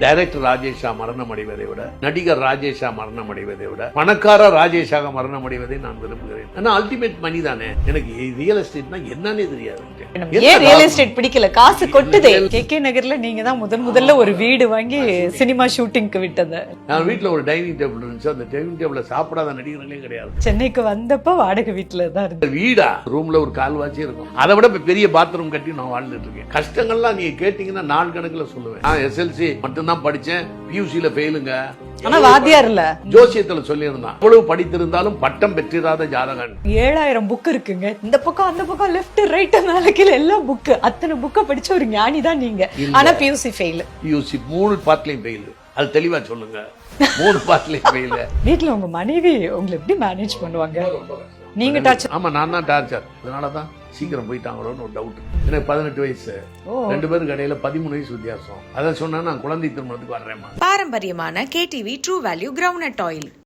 Director ராஜேஷா மரணம் அடைவதை விட, நடிகர் ராஜேஷா மரணம் அடைவதை விட, பணக்கார ராஜேஷாக மரணம் அடைவதை நான் விரும்புகிறேன். ஆனா அல்டிமேட் மணி தானே. எனக்கு ரியல் எஸ்டேட்னா என்னன்னே தெரியாது. ஏன் ரியல் எஸ்டேட் பிடிக்கல? காசு கொட்டுதே. கே நகர்ல நீங்க தான் முதல்ல ஒரு வீடு வாங்கி சினிமா ஷூட்டிங்க்கு விட்டது. நான் வீட்டுல ஒரு டைனிங் டேபிள் இருந்துச்சு. அந்த டைனிங் டேபிள்ல சாப்பிடாத நடிகர்களே கிடையாது. சென்னைக்கு வந்தப்ப வாடகை வீட்டுல தான் இருக்கு. வீடா ரூம்ல ஒரு கால்வாசி இருக்கும். அதை விட பெரிய பாத்ரூம் கட்டி நான் வாழ்ந்துட்டு இருக்கேன். கஷ்டங்கள்லாம் நீங்க கேட்டீங்கன்னா நாள் கணக்குல சொல்லுவேன். நான் எஸ்எல்சி மட்டும் தான் படிச்சேன். பியூசில ஃபெயிலுங்க. ஆனா வாத்தியார் இல்ல. ஜோசியத்துல சொல்லியிருந்தான், அவ்வளவு படித்திருந்தாலும் பட்டம் பெற்றிராத ஜாதகன். 7000 புக் இருக்குங்க. இந்த பக்கம் அந்த பக்கம் லெஃப்ட் ரைட் மேல கீழ எல்லாம் புக். அத்தனை புக்க படிச்ச ஒரு ஞானி தான் நீங்க. ஆனா பியூசி ஃபெயில். பியூசி 3 பார்ட்லயும் ஃபெயில். அது தெளிவா சொல்லுங்க. 3 பார்ட்லயும் ஃபெயில். வீட்டுல உங்க மனைவி உங்களை எப்படி மேனேஜ் பண்ணுவாங்க? நீங்க டார்ச்சர். ஆமா, நான் தான் டார்ச்சர். அதனாலதான் சீக்கிரம் போயிட்டாங்களோன்னு ஒரு டவுட். எனக்கு 18 வயசு. 2 பேருக்கு இடையில 13 வயசு வித்தியாசம். அதை சொன்னா நான் குழந்தை திருமணத்துக்கு வர்றேன். பாரம்பரியமான KTV true value groundnut oil.